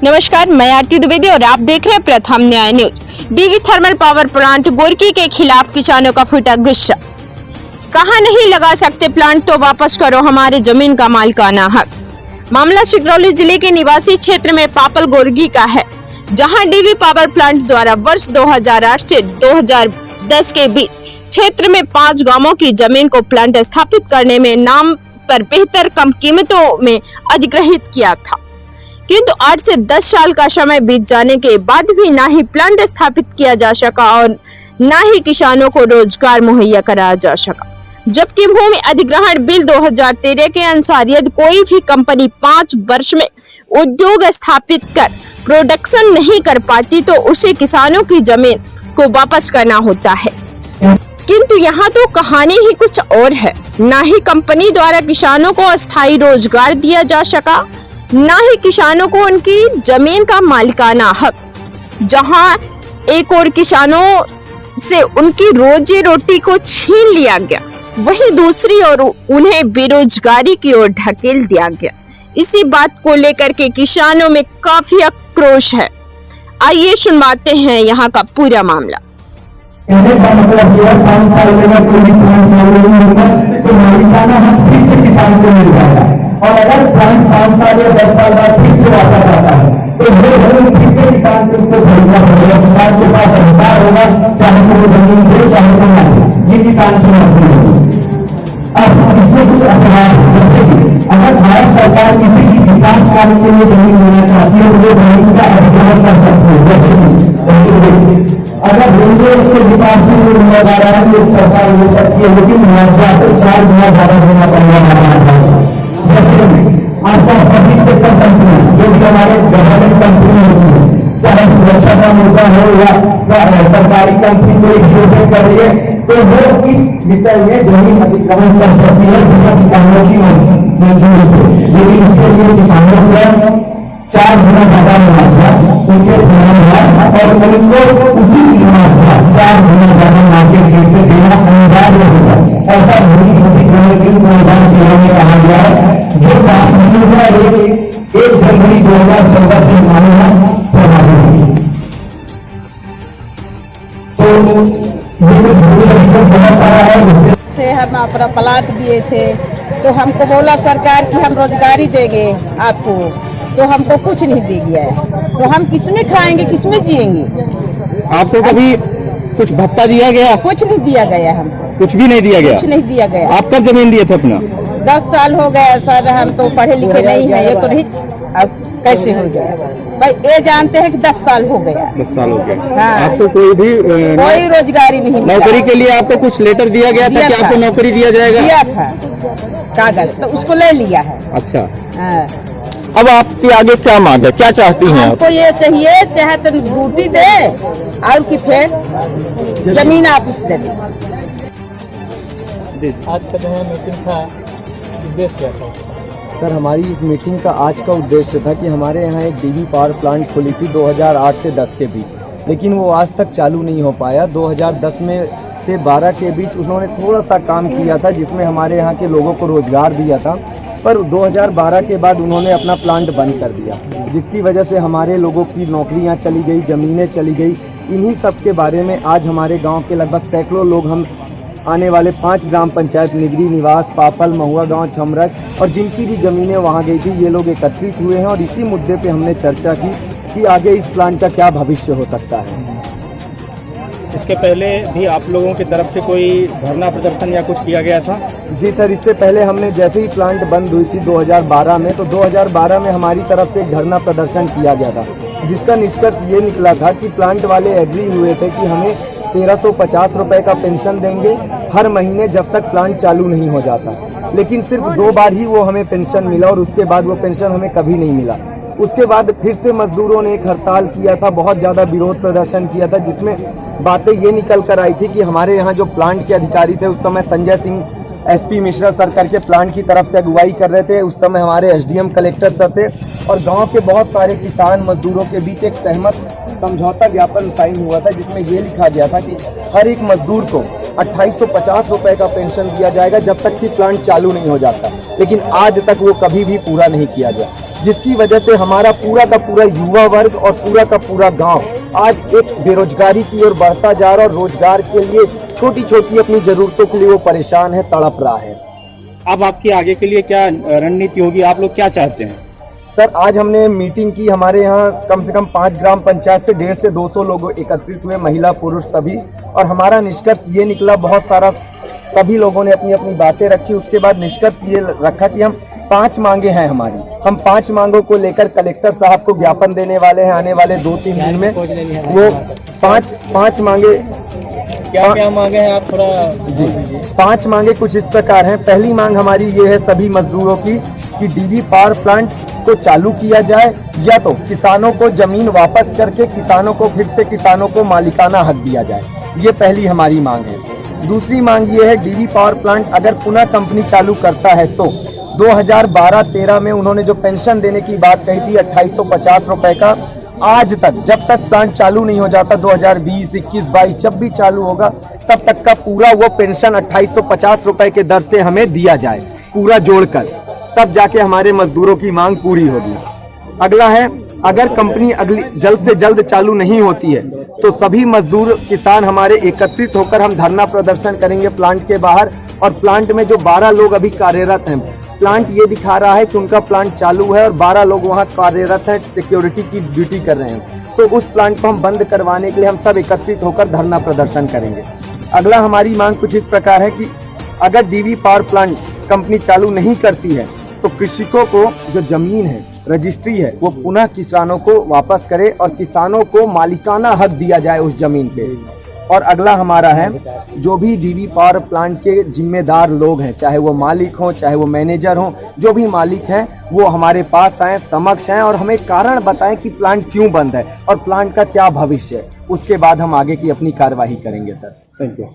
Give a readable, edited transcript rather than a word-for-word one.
नमस्कार, मैं आरती द्विवेदी और आप देख रहे हैं Pratham Nyay news. DV thermal power plant Gorki के खिलाफ किसानों का फूटा गुस्सा। कहा नहीं लगा सकते प्लांट तो वापस करो हमारे जमीन का मालिकाना हक। मामला सिगरौली जिले के निवासी क्षेत्र में पापल गोरकी का है, जहां डीवी पावर प्लांट द्वारा वर्ष 2008 से 2010 के बीच क्षेत्र में 5 गांवों की जमीन को प्लांट स्थापित करने में नाम पर बेहतर कम कीमतों में अधिग्रहित किया था, किंतु 8 से 10 साल का समय बीत जाने के बाद भी ना ही प्लांट स्थापित किया जा सका और ना ही किसानों को रोजगार मुहैया कराया जा सका। जबकि भूमि अधिग्रहण बिल 2013 के अनुसार यदि कोई भी कंपनी 5 वर्ष में उद्योग स्थापित कर प्रोडक्शन नहीं कर पाती तो उसे किसानों की जमीन को वापस करना होता है, किंतु यहाँ तो कहानी ही कुछ और है। ना ही कंपनी द्वारा किसानों को अस्थायी रोजगार दिया जा सका, ना ही किसानों को उनकी जमीन का मालिकाना हक। जहां एक और किसानों से उनकी रोजी रोटी को छीन लिया गया, वहीं दूसरी ओर उन्हें बेरोजगारी की ओर ढकेल दिया गया। इसी बात को लेकर के किसानों में काफी आक्रोश है। आइए सुनवाते हैं यहाँ का पूरा मामला। तो मालिकाना हक फिर से किसान को मिल जाएगा और अगर प्लांट 5 साल या 10 साल बाद फिर से वापस आता है तो वो जमीन फिर से किसान को उसको खरीदना पड़ेगा। किसान के पास अधिकार होगा, चाहे तो वो जमीन दे चाहे तो ना दे, ये किसान की मर्जी होगी। अब इसमें कुछ अपराध, जैसे कि अगर भारत सरकार किसी की विकास कार्य के लिए जमीन लेना चाहती है तो वो जमीन का अधिग्रहण कर सकती है। जैसे अगर रेलवे के विकास के लिए लिया जा रहा है तो सरकार ले सकती है, लेकिन मुआवजा को 4 गुना ज्यादा देना पड़ेगा। जैसे आपका पब्लिक सेक्टर कंपनी जो भी हमारे गवर्नमेंट कंपनी होती है, चाहे सुरक्षा का मुद्दा हो या सरकारी कंपनी को एक कर रही है तो वो इस विषय में जमीन अधिग्रहण कर सकती है बिना किसानों की मंजूरी के। लेकिन इसके लिए किसानों को 4 गुना ज्यादा मुआवजा, उनके और उनको उचित मुआवजा 4 गुना ज्यादा मार्केट रेट से देना अनिवार्य होगा। ऐसा भूमि अधिग्रहण बिल 2013 में कहा गया है, जो पास नहीं हुआ 1 जनवरी 2014 से मामला प्रभावी हुई। तो ये भूमि अधिग्रहण बहुत सारा है। से हम अपना प्लाट दिए थे तो हमको बोला सरकार कि हम रोजगारी देंगे आपको, तो हमको कुछ नहीं दे गया है। तो हम किसमें खाएंगे, किसमें जिएंगे? आपको कभी कुछ भत्ता दिया गया? कुछ नहीं दिया गया, हमको कुछ भी नहीं दिया गया। कुछ नहीं दिया गया। आप कब जमीन दिए थे अपना? 10 साल हो गए सर, हम तो पढ़े लिखे नहीं है, ये तो नहीं। अब कैसे हो गया भाई, ये जानते हैं कि 10 साल हो गया। 10 साल हो गए। हाँ। आपको कोई भी कोई रोजगारी नहीं, नौकरी के लिए आपको कुछ लेटर दिया गया था कि आपको नौकरी दिया जाएगा? दिया था कागज, तो उसको ले लिया है। अच्छा, हाँ। अब आपकी आगे क्या मांग है, क्या चाहती हैं आप? हमको ये चाहिए, चाहे तो ड्यूटी दे और कि फिर जमीन वापस दे दे। आज का जो है मीटिंग था, उद्देश्य क्या था? सर, हमारी इस मीटिंग का आज का उद्देश्य था कि हमारे यहाँ एक डीवी पावर प्लांट खुली थी 2008 से 10 के बीच, लेकिन वो आज तक चालू नहीं हो पाया। 2010 में से 12 के बीच उन्होंने थोड़ा सा काम किया था जिसमें हमारे यहाँ के लोगों को रोजगार दिया था, पर 2012 के बाद उन्होंने अपना प्लांट बंद कर दिया, जिसकी वजह से हमारे लोगों की नौकरियाँ चली गई, ज़मीनें चली गई। इन्हीं सब के बारे में आज हमारे गाँव के लगभग सैकड़ों लोग, हम आने वाले 5 ग्राम पंचायत निगरी निवास, पापल, महुआ गांव, छमरक और जिनकी भी ज़मीनें वहां गई थी, ये लोग एकत्रित हुए हैं और इसी मुद्दे पे हमने चर्चा की कि आगे इस प्लांट का क्या भविष्य हो सकता है। इसके पहले भी आप लोगों की तरफ से कोई धरना प्रदर्शन या कुछ किया गया था? जी सर, इससे पहले हमने जैसे ही प्लांट बंद हुई थी 2012 में, तो 2012 में हमारी तरफ से एक धरना प्रदर्शन किया गया था, जिसका निष्कर्ष ये निकला था कि प्लांट वाले एग्री हुए थे कि हमें 1350 रुपये का पेंशन देंगे हर महीने जब तक प्लांट चालू नहीं हो जाता। लेकिन सिर्फ 2 बार ही वो हमें पेंशन मिला और उसके बाद वो पेंशन हमें कभी नहीं मिला। उसके बाद फिर से मजदूरों ने एक हड़ताल किया था, बहुत ज़्यादा विरोध प्रदर्शन किया था, जिसमें बातें ये निकल कर आई थी कि हमारे यहाँ जो प्लांट के अधिकारी थे उस समय संजय सिंह एसपी मिश्रा सर करके प्लांट की तरफ से अगुवाई कर रहे थे। उस समय हमारे एसडीएम कलेक्टर सर थे और गांव के बहुत सारे किसान मजदूरों के बीच एक सहमत समझौता ज्ञापन साइन हुआ था, जिसमें ये लिखा गया था कि हर एक मजदूर को 2850 रुपए का पेंशन दिया जाएगा जब तक कि प्लांट चालू नहीं हो जाता। लेकिन आज तक वो कभी भी पूरा नहीं किया गया। जिसकी वजह से हमारा पूरा का पूरा युवा वर्ग और पूरा का पूरा गांव आज एक बेरोजगारी की ओर बढ़ता जा रहा है और रोजगार के लिए छोटी छोटी अपनी जरूरतों के लिए वो परेशान है, तड़प रहा है। अब आपकी आगे के लिए क्या रणनीति होगी, आप लोग क्या चाहते हैं? सर, आज हमने मीटिंग की। हमारे यहाँ कम से कम 5 ग्राम पंचायत से 150 से 200 लोग एकत्रित हुए, महिला पुरुष सभी, और हमारा निष्कर्ष ये निकला, बहुत सारा सभी लोगों ने अपनी अपनी बातें रखी। उसके बाद निष्कर्ष ये रखा कि हम 5 मांगे हैं हमारी, हम 5 मांगों को लेकर कलेक्टर साहब को ज्ञापन देने वाले हैं आने वाले 2-3 दिन में। वो 5 मांगे क्या मांगे हैं आप थोड़ा जी 5 मांगे कुछ इस प्रकार हैं। पहली मांग हमारी ये है सभी मजदूरों की कि डीवी पावर प्लांट को चालू किया जाए, या तो किसानों को जमीन वापस करके किसानों को फिर से किसानों को मालिकाना हक दिया जाए। ये पहली हमारी मांग है। दूसरी मांग ये है, डीवी पावर प्लांट अगर पुनः कंपनी चालू करता है तो 2012-13 में उन्होंने जो पेंशन देने की बात कही थी 2850 रुपए का, आज तक जब तक प्लांट चालू नहीं हो जाता 2020, 21, 22 जब भी चालू होगा तब तक का पूरा वो पेंशन 2850 रुपए के दर से हमें दिया जाए, पूरा जोड़कर, तब जाके हमारे मजदूरों की मांग पूरी होगी। अगला है, अगर कंपनी जल्द से जल्द चालू नहीं होती है तो सभी मजदूर किसान हमारे एकत्रित होकर हम धरना प्रदर्शन करेंगे प्लांट के बाहर। और प्लांट में जो 12 लोग अभी कार्यरत हैं, प्लांट ये दिखा रहा है कि उनका प्लांट चालू है और 12 लोग वहाँ कार्यरत हैं, सिक्योरिटी की ड्यूटी कर रहे हैं, तो उस प्लांट को हम बंद करवाने के लिए हम सब एकत्रित होकर धरना प्रदर्शन करेंगे। अगला हमारी मांग कुछ इस प्रकार है कि अगर डीवी पावर प्लांट कंपनी चालू नहीं करती है तो कृषकों को जो जमीन है, रजिस्ट्री है, वो पुनः किसानों को वापस करे और किसानों को मालिकाना हक दिया जाए उस जमीन पे। और अगला हमारा है, जो भी डीवी पावर प्लांट के जिम्मेदार लोग हैं, चाहे वो मालिक हों, चाहे वो मैनेजर हों, जो भी मालिक हैं वो हमारे पास आए, समक्ष हैं और हमें कारण बताएं कि प्लांट क्यों बंद है और प्लांट का क्या भविष्य है। उसके बाद हम आगे की अपनी कार्यवाही करेंगे सर। Thank you.